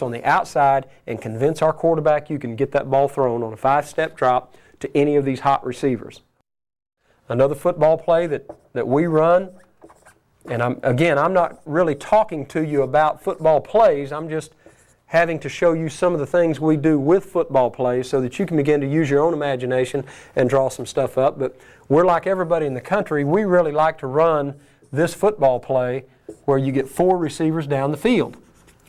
on the outside and convince our quarterback you can get that ball thrown on a 5-step drop to any of these hot receivers. Another football play that we run, and I'm not really talking to you about football plays, I'm just having to show you some of the things we do with football plays so that you can begin to use your own imagination and draw some stuff up. But we're like everybody in the country, we really like to run this football play where you get 4 receivers down the field.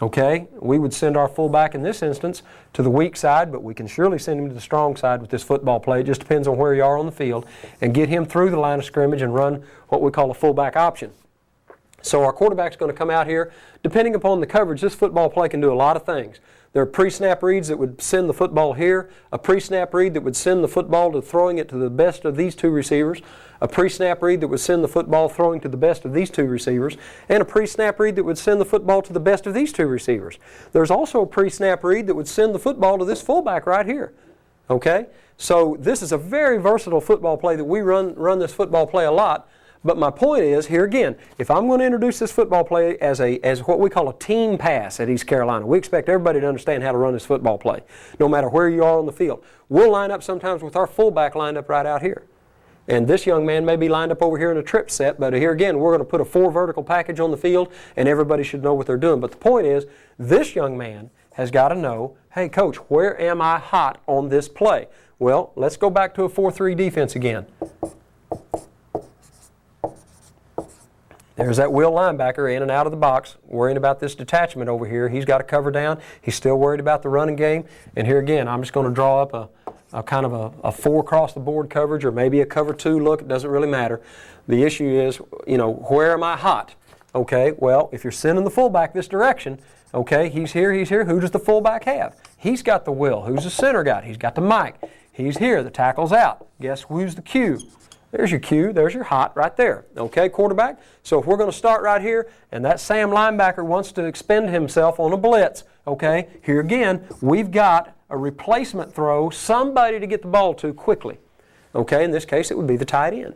Okay, we would send our fullback in this instance to the weak side, but we can surely send him to the strong side with this football play. It just depends on where you are on the field, and get him through the line of scrimmage and run what we call a fullback option. So our quarterback's going to come out here. Depending upon the coverage, this football play can do a lot of things. There are pre-snap reads that would send the football here, a pre-snap read that would send the football to throwing it to the best of these 2 receivers, a pre-snap read that would send the football throwing to the best of these 2 receivers, and a pre-snap read that would send the football to the best of these 2 receivers. There's also a pre-snap read that would send the football to this fullback right here. Okay? So this is a very versatile football play that we run this football play a lot. But my point is, here again, if I'm going to introduce this football play as what we call a team pass at East Carolina, we expect everybody to understand how to run this football play, no matter where you are on the field. We'll line up sometimes with our fullback lined up right out here. And this young man may be lined up over here in a trip set, but here again, we're going to put a 4 vertical package on the field, and everybody should know what they're doing. But the point is, this young man has got to know, hey, coach, where am I hot on this play? Well, let's go back to a 4-3 defense again. There's that Will linebacker in and out of the box, worrying about this detachment over here. He's got a cover down. He's still worried about the running game. And here again, I'm just going to draw up a kind of a 4 across the board coverage, or maybe a cover 2 look. It doesn't really matter. The issue is, where am I hot? Okay, well, if you're sending the fullback this direction, okay, he's here. Who does the fullback have? He's got the Will. Who's the center guy? He's got the Mike. He's here. The tackle's out. Guess who's the Q? There's your Q, there's your hot right there. Okay, quarterback? So if we're going to start right here, and that Sam linebacker wants to expend himself on a blitz, okay, here again, we've got a replacement throw, somebody to get the ball to quickly. Okay, in this case, it would be the tight end.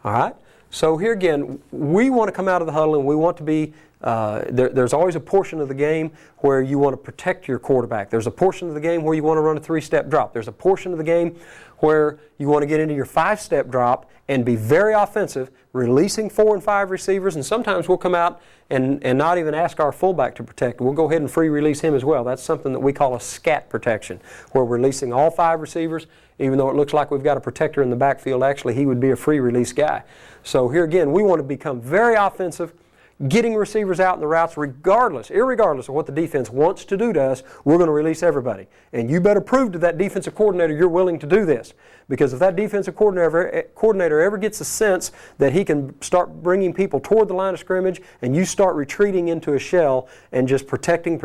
All right? So here again, we want to come out of the huddle and we want to be, there's always a portion of the game where you want to protect your quarterback. There's a portion of the game where you want to run a 3-step drop. There's a portion of the game where you want to get into your 5-step drop and be very offensive, releasing 4 and 5 receivers, and sometimes we'll come out and not even ask our fullback to protect. We'll go ahead and free release him as well. That's something that we call a scat protection, where we're releasing all 5 receivers, even though it looks like we've got a protector in the backfield. Actually, he would be a free release guy. So here again, we want to become very offensive, getting receivers out in the routes irregardless of what the defense wants to do to us. We're going to release everybody. And you better prove to that defensive coordinator you're willing to do this. Because if that defensive coordinator ever gets a sense that he can start bringing people toward the line of scrimmage, and you start retreating into a shell and just protecting,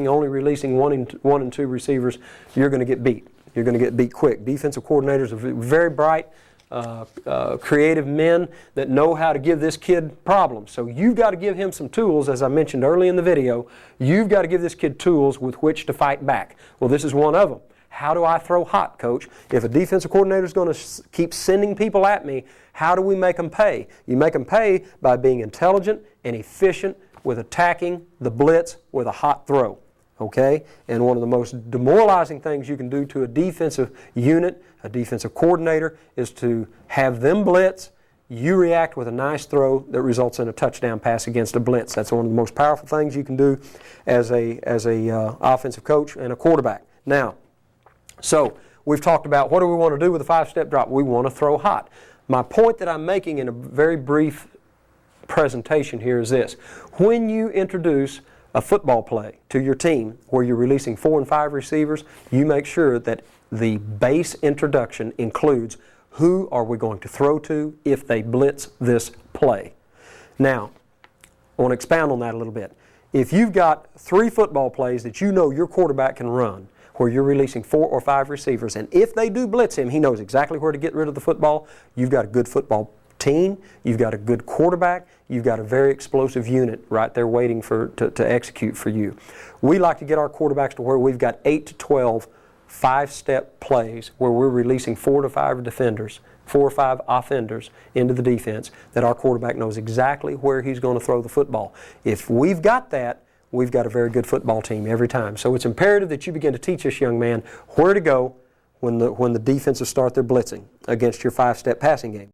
only releasing 1 and 2 receivers, you're going to get beat. You're going to get beat quick. Defensive coordinators are very bright, creative men that know how to give this kid problems. So you've got to give him some tools, as I mentioned early in the video. You've got to give this kid tools with which to fight back. Well, this is one of them. How do I throw hot, coach? If a defensive coordinator is going to keep sending people at me, how do we make them pay? You make them pay by being intelligent and efficient with attacking the blitz with a hot throw. Okay? And one of the most demoralizing things you can do to a defensive unit, a defensive coordinator, is to have them blitz. You react with a nice throw that results in a touchdown pass against a blitz. That's one of the most powerful things you can do as a offensive coach and a quarterback. Now, so we've talked about what do we want to do with a 5-step drop. We want to throw hot. My point that I'm making in a very brief presentation here is this. When you introduce a football play to your team where you're releasing 4 and 5 receivers, you make sure that the base introduction includes who are we going to throw to if they blitz this play. Now, I want to expound on that a little bit. If you've got 3 football plays that you know your quarterback can run, where you're releasing 4 or 5 receivers, and if they do blitz him, he knows exactly where to get rid of the football, you've got a good football team, you've got a good quarterback, you've got a very explosive unit right there waiting to execute for you. We like to get our quarterbacks to where we've got 8 to 12 5-step plays where we're releasing 4 to 5 defenders, 4 or 5 offenders into the defense, that our quarterback knows exactly where he's going to throw the football. If we've got that, we've got a very good football team every time. So it's imperative that you begin to teach this young man where to go when the defenses start their blitzing against your 5-step passing game.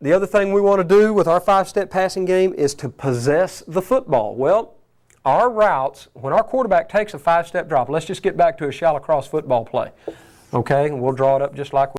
The other thing we want to do with our 5-step passing game is to possess the football. Well, our routes, when our quarterback takes a 5-step drop, let's just get back to a shallow cross football play. Okay, and we'll draw it up just like